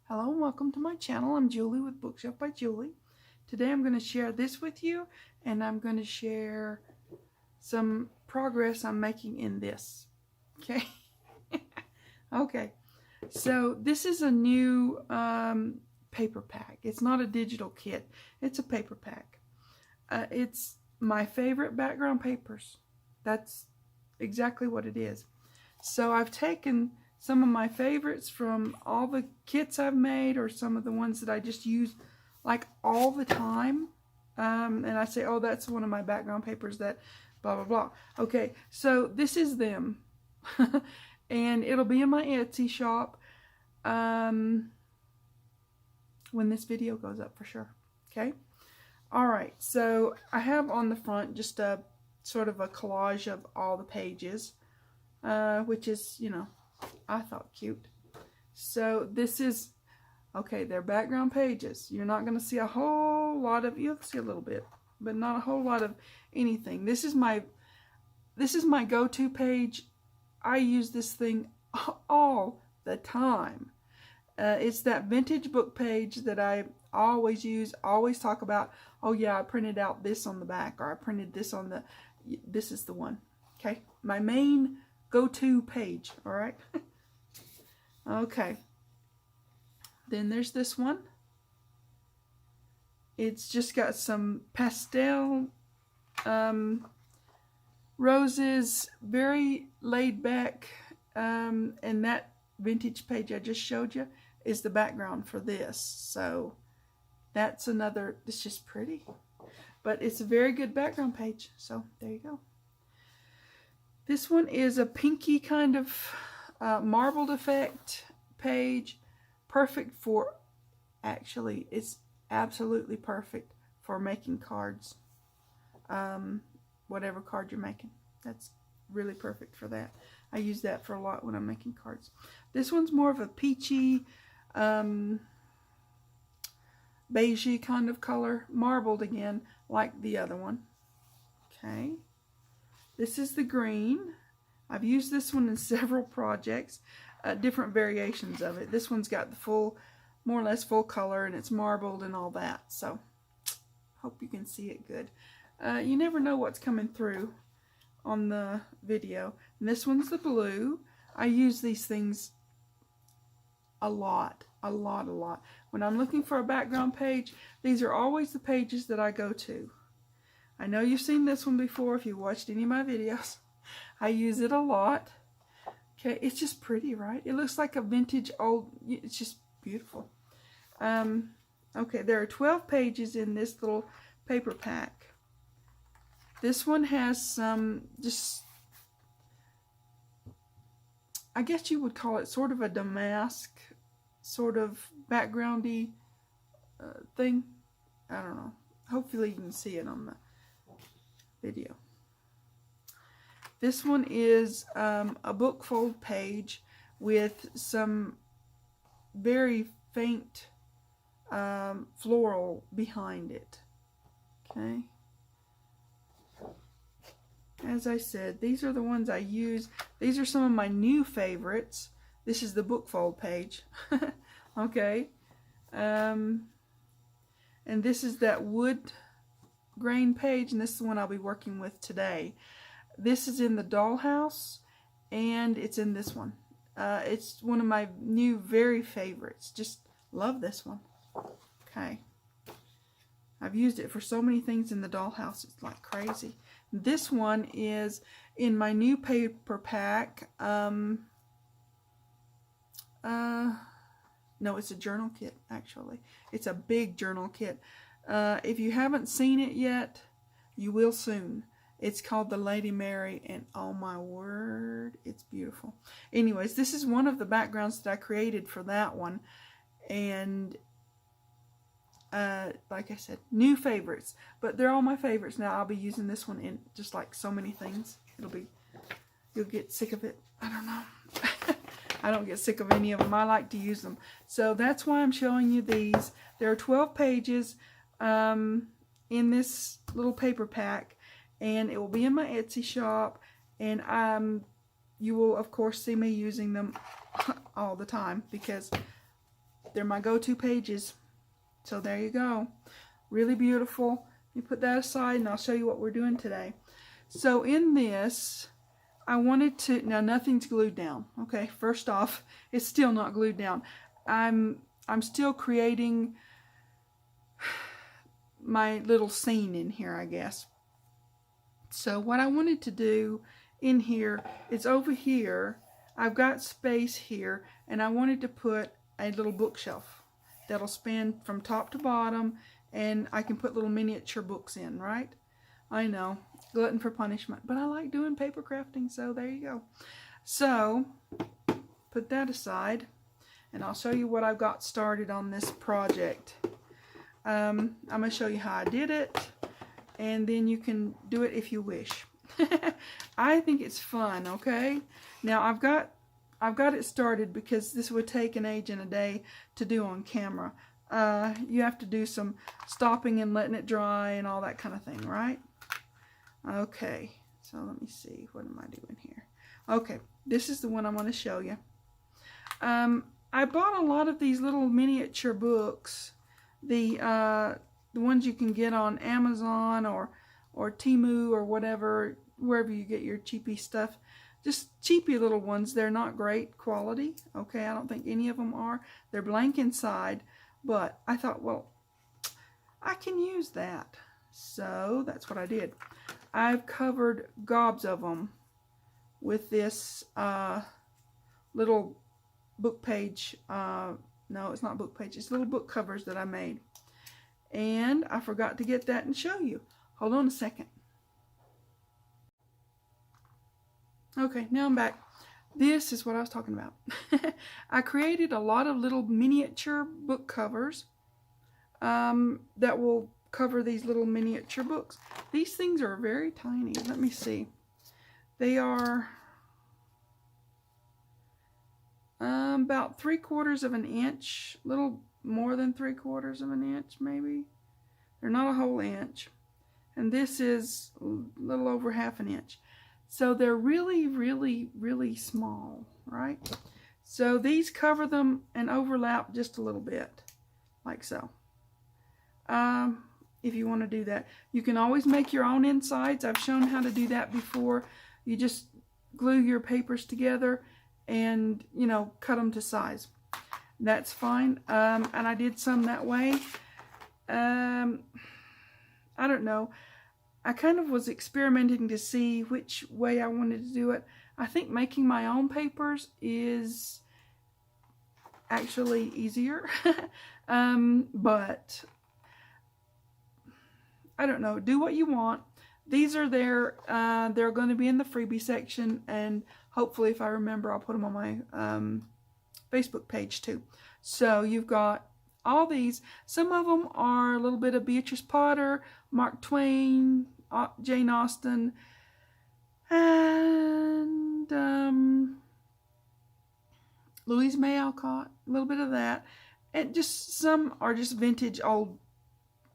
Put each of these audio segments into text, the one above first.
Hello and welcome to my channel. I'm Julie with Bookshelf by Julie. Today I'm going to share this with you, and I'm going to share some progress I'm making in this. Okay? Okay. So this is a new paper pack. It's not a digital kit. It's a paper pack. It's my favorite background papers. That's exactly what it is. So I've taken some of my favorites from all the kits I've made, or some of the ones that I just use like all the time. And I say, oh, that's one of my background papers that blah, blah, blah. Okay, so this is them. And it'll be in my Etsy shop when this video goes up for sure. Okay? Alright, so I have on the front just a sort of a collage of all the pages, which is, you know, I thought cute. So this is, okay, they're background pages. You're not going to see a whole lot of, you'll see a little bit, but not a whole lot of anything. This is my go-to page. I use this thing all the time. It's that vintage book page that I always use, always talk about. Oh yeah, I printed out this on the back, or I printed this on the, this is the one. Okay, my main go-to page. All right. Okay, then there's this one. It's just got some pastel roses, very laid back, and that vintage page I just showed you is the background for this. So that's another, it's just pretty, but it's a very good background page. So there you go. This one is a pinky kind of marbled effect page. Perfect for, actually, it's absolutely perfect for making cards. Whatever card you're making. That's really perfect for that. I use that for a lot when I'm making cards. This one's more of a peachy, beigey kind of color. Marbled again, like the other one. Okay. This is the green. I've used this one in several projects, different variations of it. This one's got the full, more or less full color, and it's marbled and all that. So, hope you can see it good. You never know what's coming through on the video. And this one's the blue. I use these things a lot. When I'm looking for a background page, these are always the pages that I go to. I know you've seen this one before if you watched any of my videos. I use it a lot. Okay, it's just pretty, right? It looks like a vintage old, it's just beautiful. Okay, there are 12 pages in this little paper pack. This one has some, just, I guess you would call it sort of a damask, sort of backgroundy thing. I don't know. Hopefully you can see it on the video. This one is a book fold page with some very faint floral behind it. Okay. As I said, these are the ones I use. These are some of my new favorites. This is the book fold page. Okay. And this is that wood grain page, and this is the one I'll be working with today. This is in the dollhouse, and it's in this one. It's one of my new very favorites. Just love this one. Okay. I've used it for so many things in the dollhouse. It's like crazy. This one is in my new paper pack. No, it's a journal kit, actually. It's a big journal kit. If you haven't seen it yet, you will soon. It's called the Lady Mary, and oh my word, it's beautiful. Anyways, this is one of the backgrounds that I created for that one. And like I said, new favorites. But they're all my favorites now. I'll be using this one in just like so many things. You'll get sick of it. I don't know. I don't get sick of any of them. I like to use them. So that's why I'm showing you these. There are 12 pages in this little paper pack. And it will be in my Etsy shop, and you will of course see me using them all the time because they're my go-to pages. So there you go. Really beautiful. You put that aside and I'll show you what we're doing today. So in this, I wanted to, now nothing's glued down. Okay, first off, it's still not glued down. I'm still creating my little scene in here, I guess. So what I wanted to do in here is over here, I've got space here, and I wanted to put a little bookshelf that'll span from top to bottom, and I can put little miniature books in, right? I know, glutton for punishment, but I like doing paper crafting, so there you go. So, put that aside, and I'll show you what I've got started on this project. I'm going to show you how I did it, and then you can do it if you wish. I think it's fun, okay? Now, I've got it started because this would take an age and a day to do on camera. You have to do some stopping and letting it dry and all that kind of thing, right? Okay, so let me see. What am I doing here? Okay, this is the one I'm going to show you. I bought a lot of these little miniature books. The ones you can get on Amazon or Temu or whatever, wherever you get your cheapy stuff. Just cheapy little ones. They're not great quality. Okay, I don't think any of them are. They're blank inside, but I thought, well, I can use that. So that's what I did. I've covered gobs of them with this little book page. No, it's not book page. It's little book covers that I made. And I forgot to get that and show you. Hold on a second. Okay, now I'm back. This is what I was talking about. I created a lot of little miniature book covers that will cover these little miniature books. These things are very tiny. Let me see. They are about 3/4 of an inch, a little more than 3/4 of an inch maybe. They're not a whole inch. And this is a little over 1/2 inch. So they're really, really, really small, right? So these cover them and overlap just a little bit, like so. If you want to do that. You can always make your own insides. I've shown how to do that before. You just glue your papers together and, you know, cut them to size. That's fine. And I did some that way. I don't know. I kind of was experimenting to see which way I wanted to do it. I think making my own papers is actually easier. But I don't know. Do what you want. These are there. They're going to be in the freebie section, and hopefully, if I remember, I'll put them on my Facebook page too. So you've got all these. Some of them are a little bit of Beatrice Potter, Mark Twain, Jane Austen, and Louise May Alcott, a little bit of that. And just some are just vintage old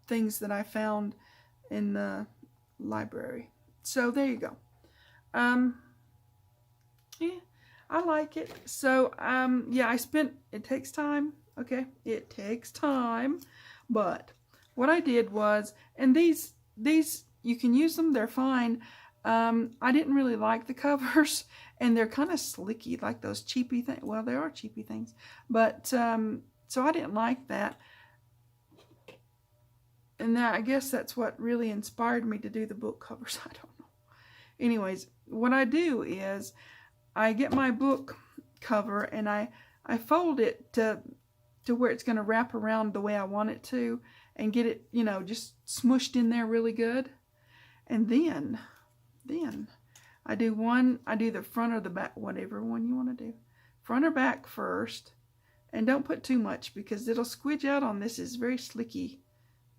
things that I found in the library. So there you go. Yeah, I like it. So yeah, it takes time. Okay, it takes time. But what I did was, and these you can use them, they're fine. I didn't really like the covers, and they're kind of slicky, like those cheapy things. Well, they are cheapy things, but so I didn't like that. And I guess that's what really inspired me to do the book covers. I don't know. Anyways, what I do is I get my book cover and I fold it to where it's going to wrap around the way I want it to, and get it, you know, just smushed in there really good. And then I do the front or the back, whatever one you want to do. Front or back first. And don't put too much because it'll squidge out on this. It's very slicky.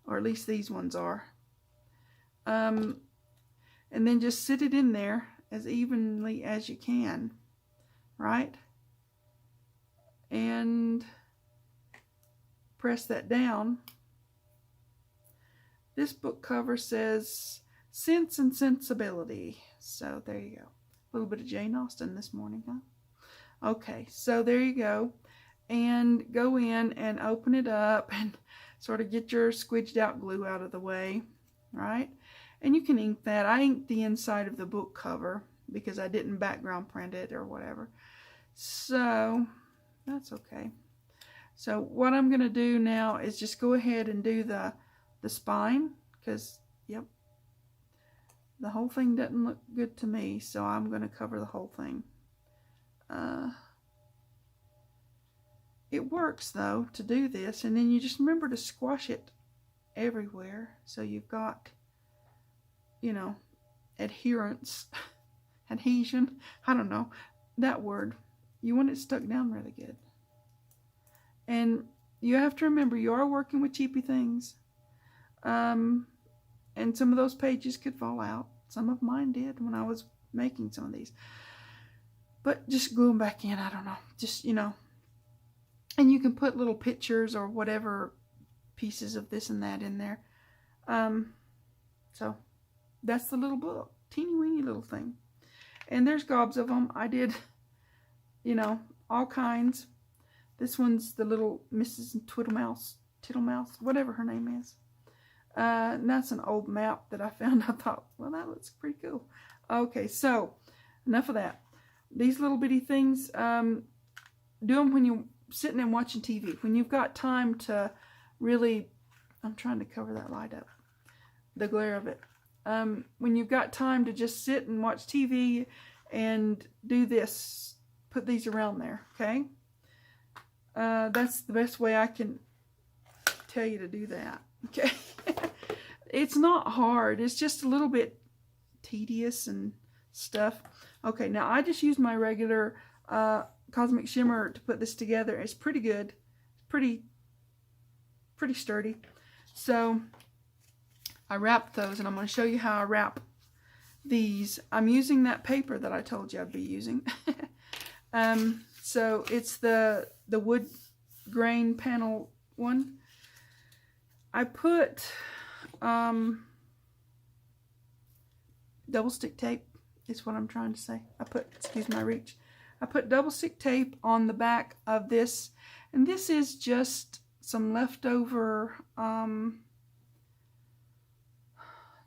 Or at least these ones are. And then just sit it in there as evenly as you can. Right? And press that down. This book cover says Sense and Sensibility. So there you go. A little bit of Jane Austen this morning, huh? Okay, so there you go. and go in and open it up and sort of get your squidged out glue out of the way, right? And you can ink that. I inked the inside of the book cover because I didn't background print it or whatever. So that's okay. So what I'm going to do now is just go ahead and do the spine, because, yep, the whole thing doesn't look good to me, so I'm going to cover the whole thing. It works, though, to do this, and then you just remember to squash it everywhere, so you've got, you know, adherence, adhesion, I don't know, that word. You want it stuck down really good. And you have to remember, you are working with cheapy things. And some of those pages could fall out. Some of mine did when I was making some of these. But just glue them back in, I don't know. Just, you know. And you can put little pictures or whatever pieces of this and that in there. So that's the little book. Teeny weeny little thing. And there's gobs of them. I did, you know, all kinds. This one's the little Mrs. Tittlemouse, whatever her name is. And that's an old map that I found. I thought, well, that looks pretty cool. Okay, so enough of that. These little bitty things, do them when you're sitting and watching TV. When you've got time to really, I'm trying to cover that light up, the glare of it. When you've got time to just sit and watch TV and do this, put these around there, okay? That's the best way I can tell you to do that, okay? It's not hard. It's just a little bit tedious and stuff. Okay, now I just used my regular Cosmic Shimmer to put this together. It's pretty good. Pretty sturdy. So I wrapped those, and I'm going to show you how I wrap these. I'm using that paper that I told you I'd be using. So it's the wood grain panel one. I put double stick tape is what I'm trying to say. Excuse my reach. I put double stick tape on the back of this, and this is just some leftover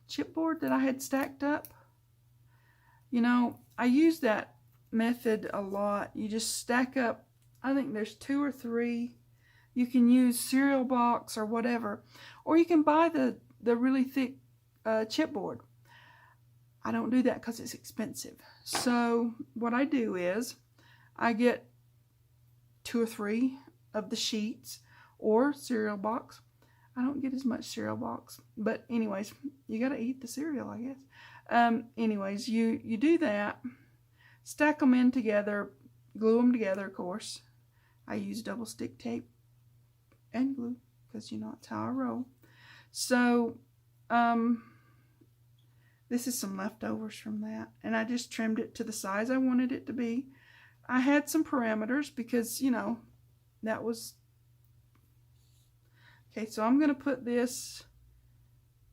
chipboard that I had stacked up. You know, I use that method a lot. You just stack up, I think there's 2 or 3. You can use cereal box or whatever, or you can buy the really thick chipboard. I don't do that because it's expensive. So what I do is I get 2 or 3 of the sheets or cereal box. I don't get as much cereal box, but anyways, you got to eat the cereal, I guess. Anyways, you do that, stack them in together, glue them together, of course. I use double stick tape and glue because, you know, it's how I roll. So, this is some leftovers from that, and I just trimmed it to the size I wanted it to be. I had some parameters because, you know, that was... Okay, so I'm going to put this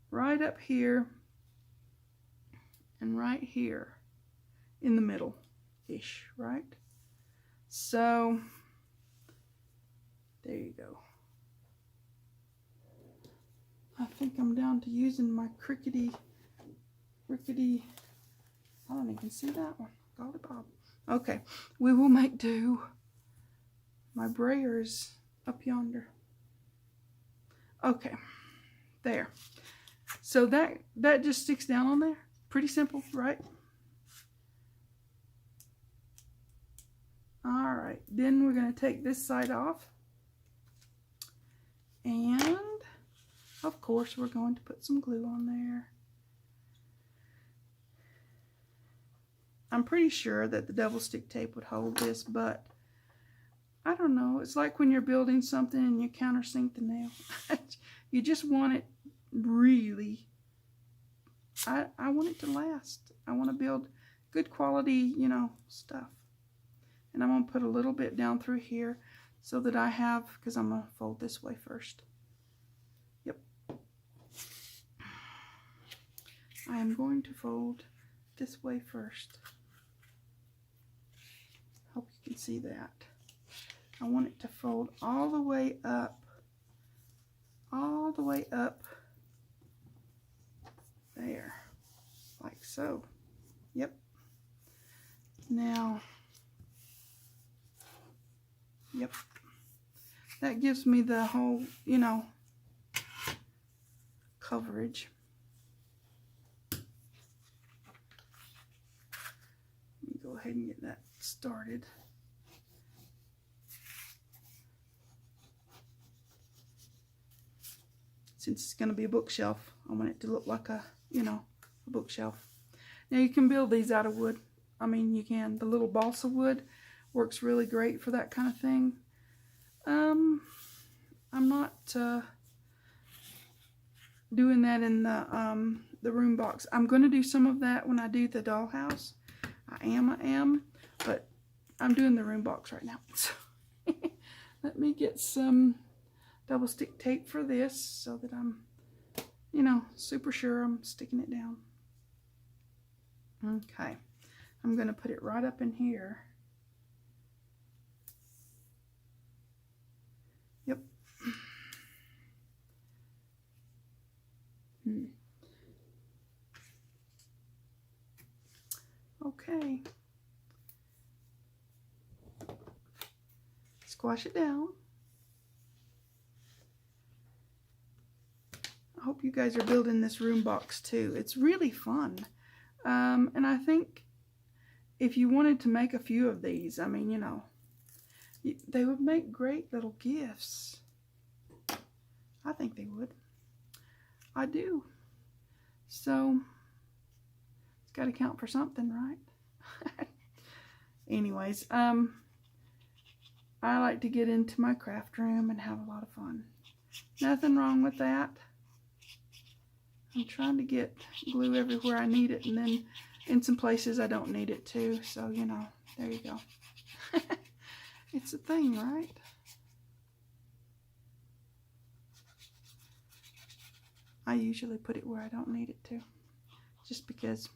right up here and right here in the middle-ish, right? So, there you go. I think I'm down to using my rickety, I don't even see that one. Golly Bob. Okay, we will make do. My brayer's up yonder. Okay, there. So that just sticks down on there. Pretty simple, right? All right, then we're going to take this side off. And, of course, we're going to put some glue on there. I'm pretty sure that the double stick tape would hold this, but I don't know. It's like when you're building something and you countersink the nail. You just want it really, I want it to last. I want to build good quality, you know, stuff. And I'm going to put a little bit down through here so that I have, because I'm going to fold this way first. Yep. I am going to fold this way first. Hope you can see that. I want it to fold all the way up there, like so. Yep. Now, yep, that gives me the whole, you know, coverage. Let me go ahead and get that started. Since it's going to be a bookshelf, I want it to look like a, you know, a bookshelf. Now you can build these out of wood. I mean, you can. The little balsa wood works really great for that kind of thing. I'm not doing that in the room box. I'm going to do some of that when I do the dollhouse. I am, but I'm doing the room box right now. So let me get some double stick tape for this so that I'm, you know, super sure I'm sticking it down. Okay, I'm going to put it right up in here. Yep. Okay. Squash it down. I hope you guys are building this room box too. It's really fun. And I think if you wanted to make a few of these, I mean, you know, they would make great little gifts. I think they would. I do. So, it's got to count for something, right? Anyways, I like to get into my craft room and have a lot of fun. Nothing wrong with that. I'm trying to get glue everywhere I need it, and then in some places I don't need it too. So, you know, there you go. It's a thing, right? I usually put it where I don't need it to, just because,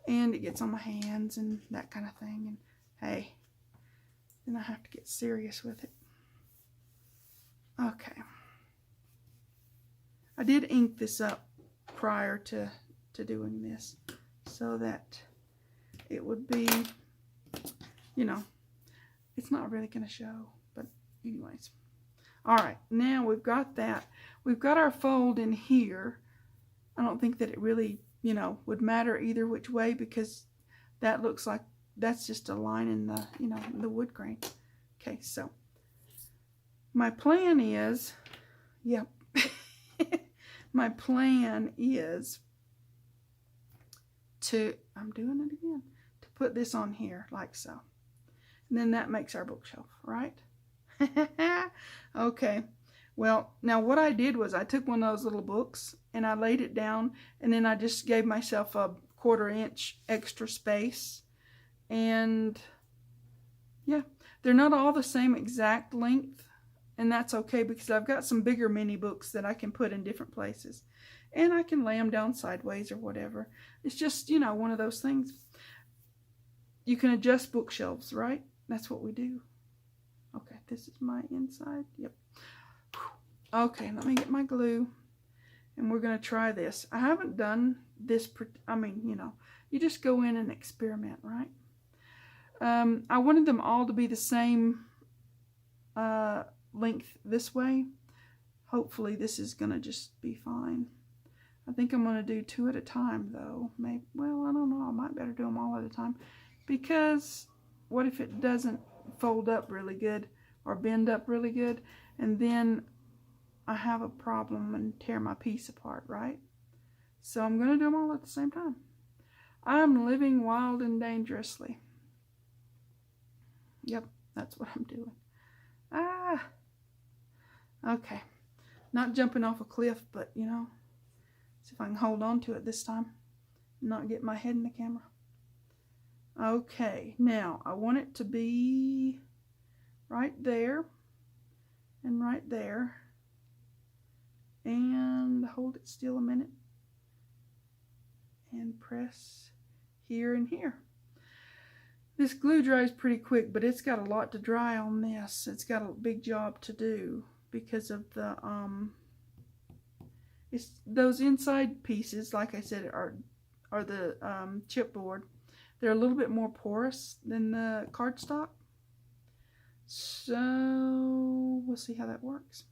and it gets on my hands and that kind of thing, and hey, then I have to get serious with it. Okay. I did ink this up prior to doing this so that it would be, you know, it's not really going to show, but anyways. All right, now we've got that. We've got our fold in here. I don't think that it really, you know, would matter either which way, because that looks like that's just a line in the, you know, the wood grain. Okay, so my plan is, yep, my plan is to, I'm doing it again, to put this on here like so. And then that makes our bookshelf, right? Okay, well, now what I did was I took one of those little books and I laid it down, and then I just gave myself a 1/4 inch extra space. And yeah, they're not all the same exact length, and that's okay, because I've got some bigger mini books that I can put in different places, and I can lay them down sideways or whatever. It's just, you know, one of those things. You can adjust bookshelves, right? That's what we do. Okay, this is my inside. Yep. Okay, let me get my glue, and we're going to try this. I haven't done this, I mean, you know, you just go in and experiment, right? I wanted them all to be the same length this way. Hopefully this is going to just be fine. I think I'm going to do 2 at a time, though. Maybe, well, I don't know. I might better do them all at a time, because what if it doesn't fold up really good or bend up really good, and then I have a problem and tear my piece apart, right? So I'm going to do them all at the same time. I'm living wild and dangerously. Yep, that's what I'm doing. Ah, okay. Not jumping off a cliff, but, you know, see if I can hold on to it this time and not get my head in the camera. Okay, now I want it to be right there and right there, and hold it still a minute and press here and here. This glue dries pretty quick, but it's got a lot to dry on this. It's got a big job to do because of the it's those inside pieces, like I said, are the chipboard. They're a little bit more porous than the cardstock. So we'll see how that works.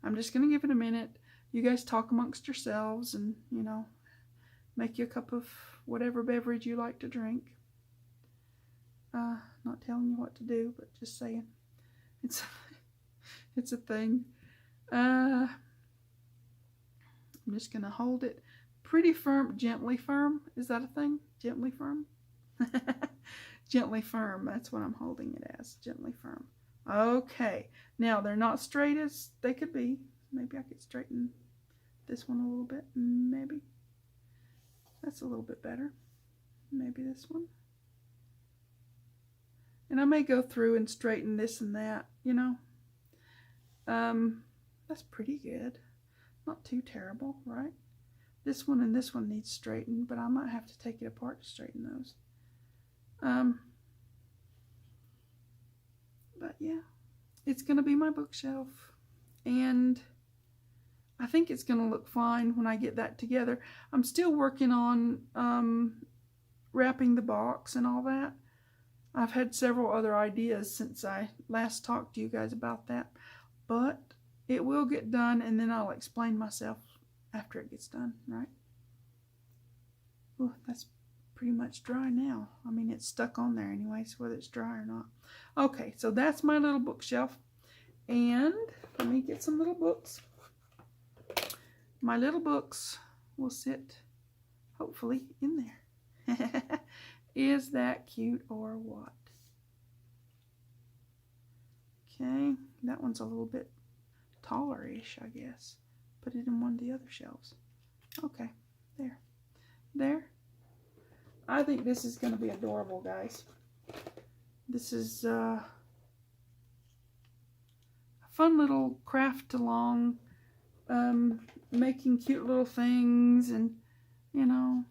I'm just going to give it a minute. You guys talk amongst yourselves and, you know, make you a cup of whatever beverage you like to drink. Not telling you what to do, but just saying. It's a thing. I'm just going to hold it pretty firm, gently firm. Is that a thing? Gently firm? Gently firm. That's what I'm holding it as. Gently firm. Okay. Now, they're not straight as they could be. Maybe I could straighten this one a little bit. Maybe. That's a little bit better. Maybe this one. And I may go through and straighten this and that, you know. That's pretty good. Not too terrible, right? This one and this one needs straightened, but I might have to take it apart to straighten those. But yeah, it's going to be my bookshelf. And I think it's going to look fine when I get that together. I'm still working on wrapping the box and all that. I've had several other ideas since I last talked to you guys about that. But it will get done, and then I'll explain myself after it gets done, right? Oh, that's pretty much dry now. I mean, it's stuck on there anyway, so whether it's dry or not. Okay, so that's my little bookshelf. And let me get some little books. My little books will sit, hopefully, in there. Is that cute or what? Okay, that one's a little bit taller-ish, I guess. Put it in one of the other shelves. Okay, there. There. I think this is going to be adorable, guys. This is a fun little craft-along, making cute little things and, you know.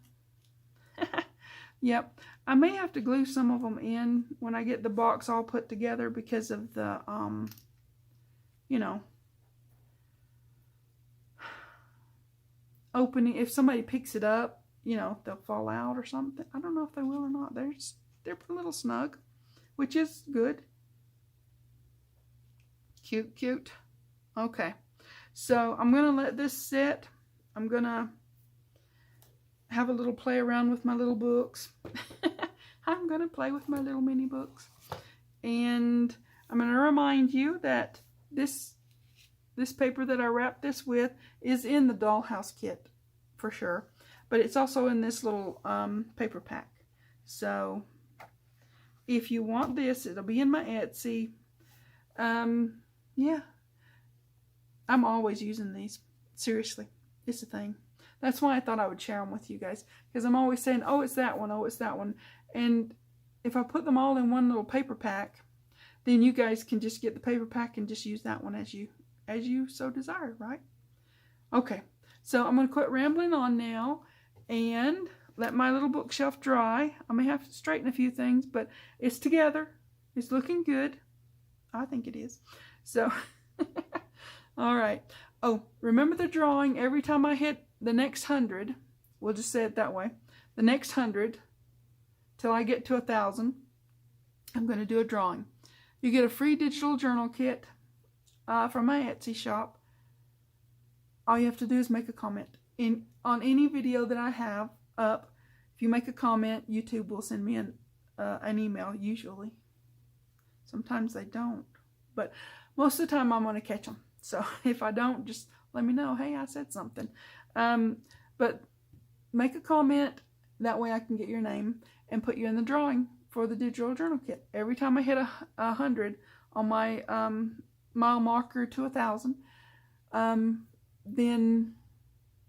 Yep. I may have to glue some of them in when I get the box all put together because of the, you know, opening. If somebody picks it up, you know, they'll fall out or something. I don't know if they will or not. They're a little snug, which is good. Cute, cute. Okay. So I'm going to let this sit. I'm going to have a little play around with my little books. I'm going to play with my little mini books. And I'm going to remind you that this paper that I wrapped this with is in the dollhouse kit for sure. But it's also in this little paper pack. So if you want this, it'll be in my Etsy. Yeah. I'm always using these. Seriously. It's a thing. That's why I thought I would share them with you guys. Because I'm always saying, oh, it's that one. Oh, it's that one. And if I put them all in one little paper pack, then you guys can just get the paper pack and just use that one as you so desire, right? Okay. So I'm going to quit rambling on now and let my little bookshelf dry. I may have to straighten a few things, but it's together. It's looking good. I think it is. So, all right. Oh, remember the drawing. Every time I hit the next 100, we'll just say it that way, the next 100, till I get to 1,000, I'm going to do a drawing. You get a free digital journal kit from my Etsy shop. All you have to do is make a comment. On any video that I have up, if you make a comment, YouTube will send me an email, usually. Sometimes they don't, but most of the time I'm going to catch them. So if I don't, just let me know, hey, I said something. But make a comment, that way I can get your name and put you in the drawing for the digital journal kit. Every time I hit 100 on my mile marker to 1,000, then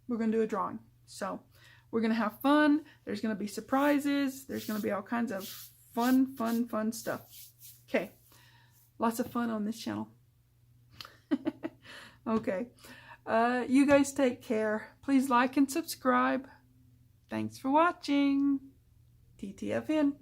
we're going to do a drawing. So we're going to have fun. There's going to be surprises. There's going to be all kinds of fun stuff. Okay. Lots of fun on this channel. Okay. You guys take care. Please like and subscribe. Thanks for watching. TTFN.